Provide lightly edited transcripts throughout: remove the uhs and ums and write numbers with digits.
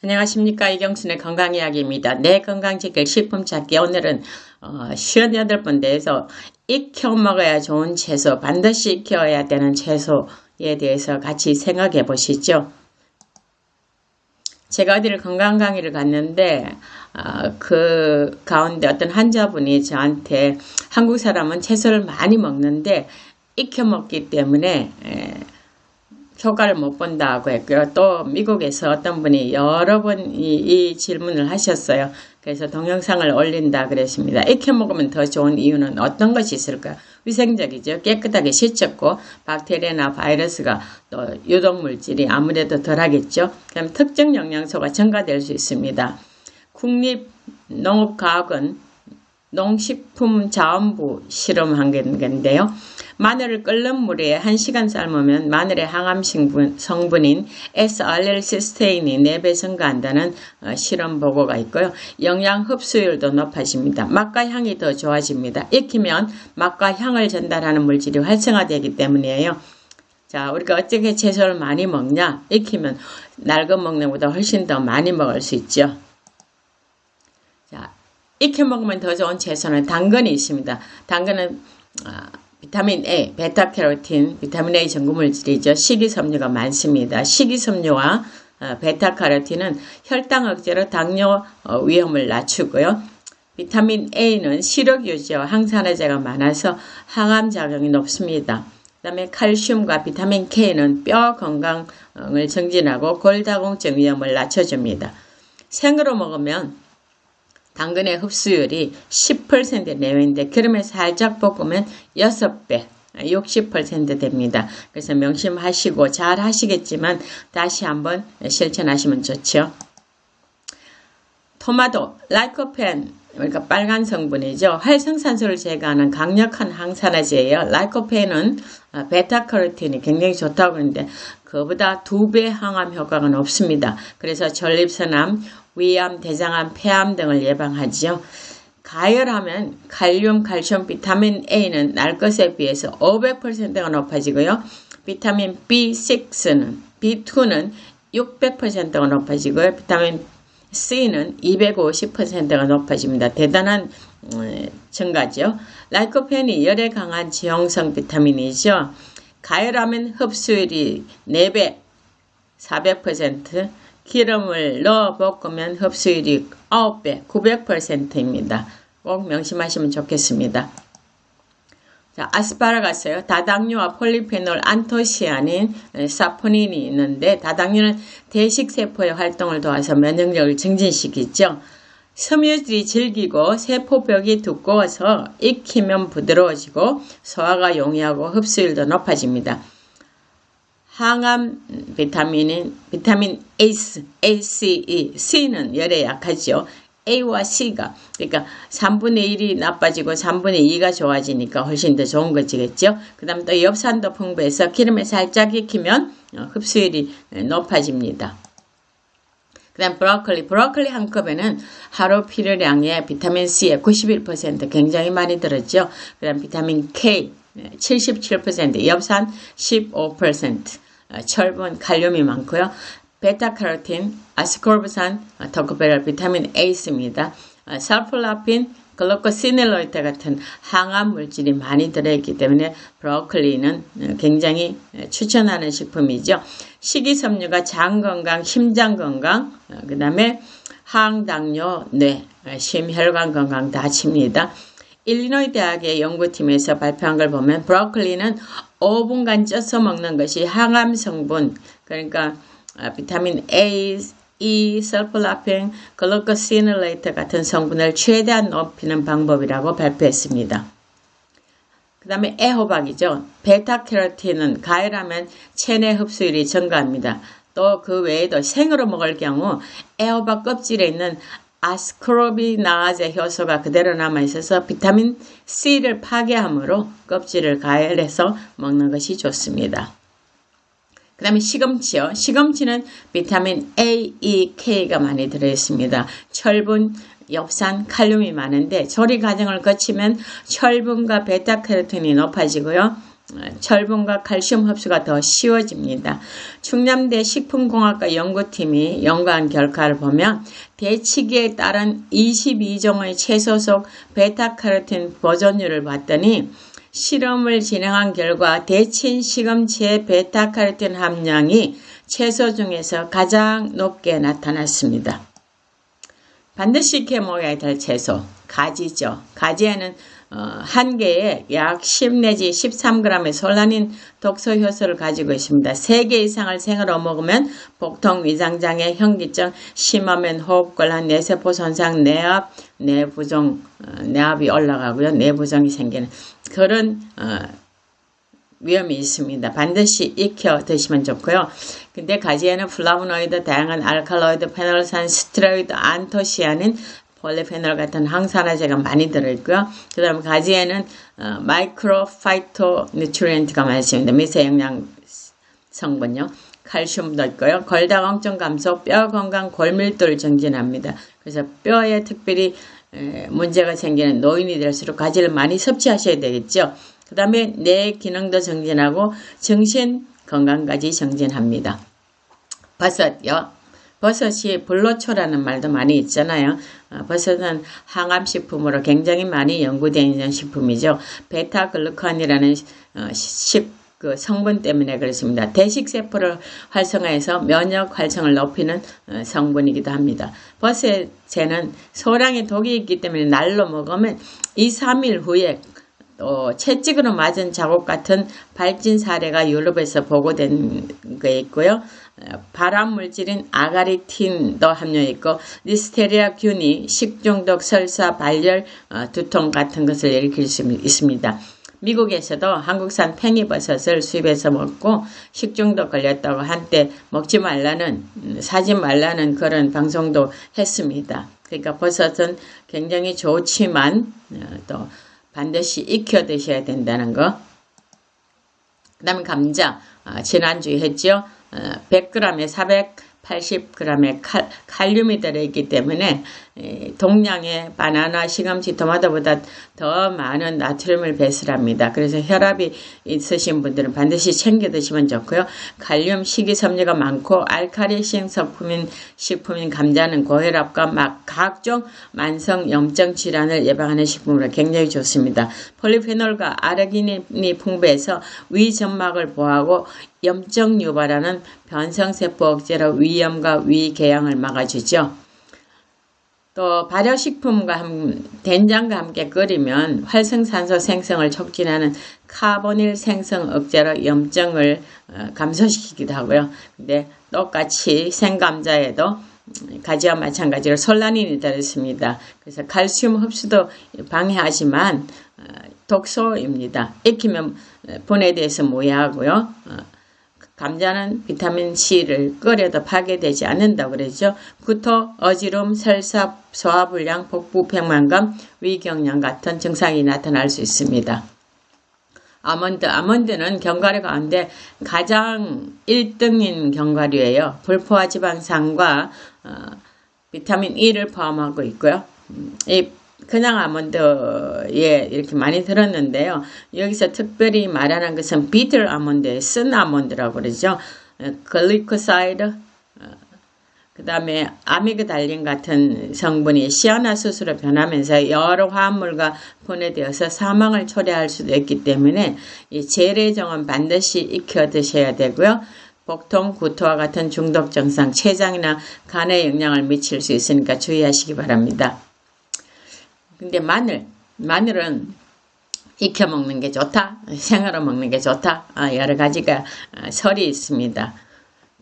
안녕하십니까, 이경순의 건강이야기입니다. 내 건강 지킬 식품 찾기. 오늘은 58번째에서 익혀 먹어야 좋은 채소, 반드시 익혀야 되는 채소에 대해서 같이 생각해 보시죠. 제가 어디를 건강 강의를 갔는데 그 가운데 어떤 환자분이 저한테 한국 사람은 채소를 많이 먹는데 익혀 먹기 때문에 효과를 못 본다고 했고요. 또 미국에서 어떤 분이 여러 번 이 질문을 하셨어요. 그래서 동영상을 올린다 그랬습니다. 익혀 먹으면 더 좋은 이유는 어떤 것이 있을까요? 위생적이죠. 깨끗하게 씻었고 박테리아나 바이러스가 또 유독물질이 아무래도 덜하겠죠. 그럼 특정 영양소가 첨가될 수 있습니다. 국립농업과학원 농식품자원부 실험한 건데요. 마늘을 끓는 물에 1시간 삶으면 마늘의 항암 성분인 S알렐시스테인이 4배 증가한다는 실험 보고가 있고요. 영양 흡수율도 높아집니다. 맛과 향이 더 좋아집니다. 익히면 맛과 향을 전달하는 물질이 활성화되기 때문이에요. 자, 우리가 어떻게 채소를 많이 먹냐? 익히면 낡은 먹는 것보다 훨씬 더 많이 먹을 수 있죠. 자, 익혀 먹으면 더 좋은 채소는 당근이 있습니다. 당근은 비타민 A, 베타캐로틴, 비타민 A 전구물질이죠. 식이섬유가 많습니다. 식이섬유와 베타캐로틴은 혈당 억제로 당뇨 위험을 낮추고요. 비타민 A는 시력 유지와 항산화제가 많아서 항암 작용이 높습니다. 그 다음에 칼슘과 비타민 K는 뼈 건강을 증진하고 골다공증 위험을 낮춰줍니다. 생으로 먹으면 당근의 흡수율이 10% 내외인데 기름에 살짝 볶으면 6배, 60% 됩니다. 그래서 명심하시고 잘 하시겠지만 다시 한번 실천하시면 좋죠. 토마토, 라이코펜, 그러니까 빨간 성분이죠. 활성산소를 제거하는 강력한 항산화제예요. 라이코펜은 베타카로틴이 굉장히 좋다고 하는데 그보다 2배 항암 효과가 높습니다. 그래서 전립선암, 위암, 대장암, 폐암 등을 예방하지요. 가열하면 칼륨, 칼슘, 비타민 A는 날 것에 비해서 500%가 높아지고요. 비타민 B6는, B2는 600%가 높아지고요. 비타민 C는 250%가 높아집니다. 대단한 증가죠. 라이코펜이 열에 강한 지용성 비타민이죠. 가열하면 흡수율이 4배, 400%, 기름을 넣어 볶으면 흡수율이 9배, 900%입니다. 꼭 명심하시면 좋겠습니다. 자, 아스파라거스요. 다당류와 폴리페놀, 안토시아닌, 사포닌이 있는데 다당류는 대식세포의 활동을 도와서 면역력을 증진시키죠. 섬유질이 질기고 세포벽이 두꺼워서 익히면 부드러워지고 소화가 용이하고 흡수율도 높아집니다. 항암 비타민인 비타민 A, C, E, C는 열에 약하죠. A와 C가 그러니까 3분의 1이 나빠지고 3분의 2가 좋아지니까 훨씬 더 좋은 것이겠죠. 그 다음 또 엽산도 풍부해서 기름에 살짝 익히면 흡수율이 높아집니다. 그 다음 브로콜리 한 컵에는 하루 필요량의 비타민 C의 91% 굉장히 많이 들었죠. 그 다음 비타민 K 77%, 엽산 15%, 철분, 칼륨이 많고요. 베타카로틴, 아스코르브산, 토코페롤, 비타민 A 있습니다. 살폴라핀, 글루코시닐로이드 같은 항암 물질이 많이 들어있기 때문에 브로콜리는 굉장히 추천하는 식품이죠. 식이섬유가 장 건강, 심장 건강, 그 다음에 항당뇨, 뇌, 심혈관 건강 다 칩니다. 일리노이 대학의 연구팀에서 발표한 걸 보면 브로콜리는 5분간 쪄서 먹는 것이 항암 성분, 그러니까 비타민 A, E, 설폴라펜, 글루코시닐레이트 같은 성분을 최대한 높이는 방법이라고 발표했습니다. 그 다음에 애호박이죠. 베타캐로틴은 가열하면 체내 흡수율이 증가합니다. 또 그 외에도 생으로 먹을 경우 애호박 껍질에 있는 아스코르비나아제 효소가 그대로 남아있어서 비타민 C를 파괴하므로 껍질을 가열해서 먹는 것이 좋습니다. 그 다음에 시금치요. 시금치는 비타민 A, E, K가 많이 들어있습니다. 철분, 엽산, 칼륨이 많은데 조리 과정을 거치면 철분과 베타캐로틴이 높아지고요. 철분과 칼슘 흡수가 더 쉬워집니다. 충남대 식품공학과 연구팀이 연구한 결과를 보면 대치기에 따른 22종의 채소 속 베타카로틴 보존율을 봤더니 실험을 진행한 결과 데친 시금치의 베타카로틴 함량이 채소 중에서 가장 높게 나타났습니다. 반드시 익혀 먹어야 될 채소, 가지죠. 가지에는 한 개에 약 10 내지 13g의 솔라닌 독소 효소를 가지고 있습니다. 3개 이상을 생으로 먹으면 복통, 위장장애, 현기증, 심하면 호흡곤란, 뇌세포 손상, 뇌부종, 뇌압이 올라가고요. 뇌부종이 생기는 그런 위험이 있습니다. 반드시 익혀 드시면 좋고요. 근데 가지에는 플라보노이드, 다양한 알칼로이드, 페놀산, 스테로이드, 안토시아닌, 폴리페놀 같은 항산화제가 많이 들어있고요. 그 다음에 가지에는 마이크로 파이토 뉴트리엔트가 많습니다. 미세 영양 성분요. 칼슘도 있고요. 골다공증 감소, 뼈 건강, 골밀도를 증진합니다. 그래서 뼈에 특별히 문제가 생기는 노인이 될수록 가지를 많이 섭취하셔야 되겠죠. 그 다음에 뇌 기능도 증진하고 정신 건강까지 증진합니다. 버섯요. 버섯이 불로초라는 말도 많이 있잖아요. 버섯은 항암식품으로 굉장히 많이 연구되어 있는 식품이죠. 베타글루칸이라는 성분 때문에 그렇습니다. 대식세포를 활성화해서 면역 활성을 높이는 성분이기도 합니다. 버섯에는 소량의 독이 있기 때문에 날로 먹으면 2, 3일 후에 또 채찍으로 맞은 자국 같은 발진 사례가 유럽에서 보고된 게 있고요. 발암물질인 아가리틴도 함유해 있고 리스테리아균이 식중독, 설사, 발열, 두통 같은 것을 일으킬 수 있습니다. 미국에서도 한국산 팽이버섯을 수입해서 먹고 식중독 걸렸다고 한때 먹지 말라는, 사지 말라는 그런 방송도 했습니다. 그러니까 버섯은 굉장히 좋지만 또 반드시 익혀 드셔야 된다는 거. 그 다음에 감자, 지난주에 했죠. 100g에 480g의 칼륨이 들어있기 때문에 동량의 바나나, 시금치, 토마토보다 더 많은 나트륨을 배출합니다. 그래서 혈압이 있으신 분들은 반드시 챙겨 드시면 좋고요. 칼륨, 식이섬유가 많고 알칼리성 식품인 감자는 고혈압과 각종 만성 염증 질환을 예방하는 식품으로 굉장히 좋습니다. 폴리페놀과 아르기닌이 풍부해서 위점막을 보호하고 염증 유발하는 변성세포 억제로 위염과 위궤양을 막아주죠. 또 발효식품과 된장과 함께 끓이면 활성산소 생성을 촉진하는 카보닐 생성 억제로 염증을 감소시키기도 하고요. 근데 똑같이 생감자에도 가지와 마찬가지로 솔라닌이 들어있습니다. 그래서 칼슘 흡수도 방해하지만 독소입니다. 익히면 분해돼서 모여하고요. 감자는 비타민C를 끓여도 파괴되지 않는다고 그러죠. 구토, 어지럼, 설사, 소화불량, 복부 백만감, 위경련 같은 증상이 나타날 수 있습니다. 아몬드는 견과류 가운데 가장 1등인 견과류예요. 불포화 지방산과 비타민 E를 포함하고 있고요. 이 그냥 아몬드에 이렇게 많이 들었는데요. 여기서 특별히 말하는 것은 비틀 아몬드, 쓴 아몬드라고 그러죠. 글리코사이드, 그 다음에 아미그달린 같은 성분이 시아나수스로 변하면서 여러 화합물과 분해되어서 사망을 초래할 수도 있기 때문에 이 재래종은 반드시 익혀 드셔야 되고요. 복통, 구토와 같은 중독 증상, 췌장이나 간에 영향을 미칠 수 있으니까 주의하시기 바랍니다. 근데 마늘은 익혀 먹는 게 좋다, 생으로 먹는 게 좋다, 여러 가지가 설이 있습니다.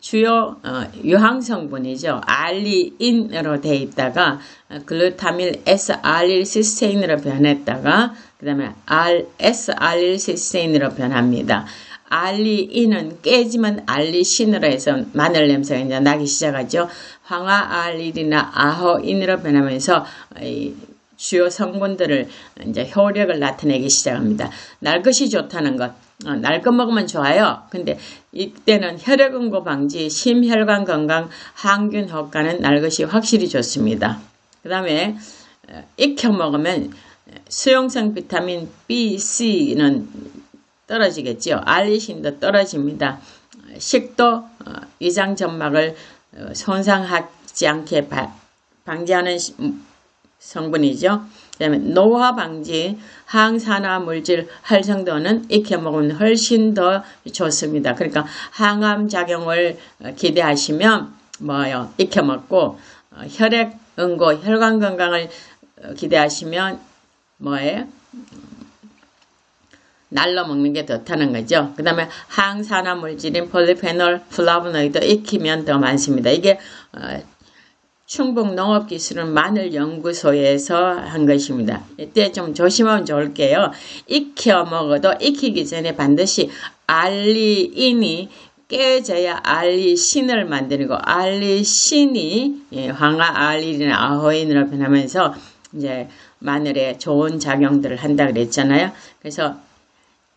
주요 유황성분이죠. 알리인으로 되어 있다가 글루타밀 S알릴시스테인으로 변했다가 그 다음에 S알릴시스테인으로 변합니다. 알리인은 깨지면 알리신으로 해서 마늘 냄새가 이제 나기 시작하죠. 황화알릴이나 아호인으로 변하면서 주요 성분들을 이제 효력을 나타내기 시작합니다. 날 것이 좋다는 것. 날 것 먹으면 좋아요. 근데 이때는 혈액응고 방지, 심혈관 건강, 항균 효과는 날 것이 확실히 좋습니다. 그 다음에 익혀 먹으면 수용성 비타민 B, C는 떨어지겠죠. 알리신도 떨어집니다. 식도 위장 점막을 손상하지 않게 방지하는 성분이죠. 그 다음에 노화 방지, 항산화 물질 활성도는 익혀 먹으면 훨씬 더 좋습니다. 그러니까 항암 작용을 기대하시면 뭐요? 익혀 먹고 혈액 응고, 혈관 건강을 기대하시면 뭐예요? 날로 먹는 게 좋다는 거죠. 그 다음에 항산화 물질인 폴리페놀, 플라보노이드 익히면 더 많습니다. 이게 충북농업기술은 마늘연구소에서 한 것입니다. 이때 좀 조심하면 좋을게요. 익혀 먹어도 익히기 전에 반드시 알리인이 깨져야 알리신을 만드는 거. 알리신이 황화 알리린 아호인으로 변하면서 이제 마늘에 좋은 작용들을 한다 그랬잖아요. 그래서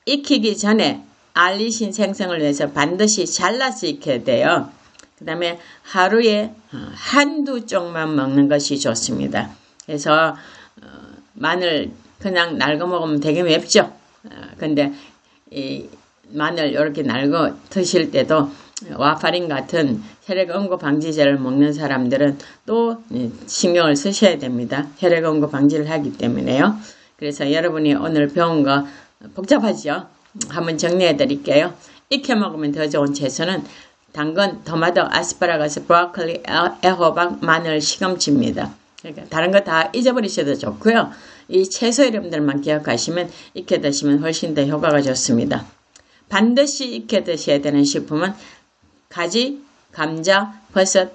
익히기 전에 알리신 생성을 위해서 반드시 잘라서 익혀야 돼요. 그 다음에 하루에 한두 쪽만 먹는 것이 좋습니다. 그래서 마늘 그냥 날거 먹으면 되게 맵죠. 근데 이 마늘 이렇게 날거 드실 때도 와파린 같은 혈액 응고 방지제를 먹는 사람들은 또 신경을 쓰셔야 됩니다. 혈액 응고 방지를 하기 때문에요. 그래서 여러분이 오늘 배운 거 복잡하죠? 한번 정리해 드릴게요. 익혀 먹으면 더 좋은 채소는 당근, 토마토, 아스파라거스, 브로콜리, 애호박, 마늘, 시금치입니다. 그러니까 다른 거 다 잊어버리셔도 좋고요. 이 채소 이름들만 기억하시면 익혀 드시면 훨씬 더 효과가 좋습니다. 반드시 익혀 드셔야 되는 식품은 가지, 감자, 버섯,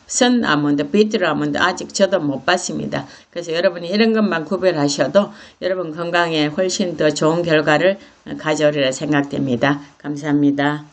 선 아몬드, 비트루 아몬드 아직 저도 못 봤습니다. 그래서 여러분이 이런 것만 구별하셔도 여러분 건강에 훨씬 더 좋은 결과를 가져오리라 생각됩니다. 감사합니다.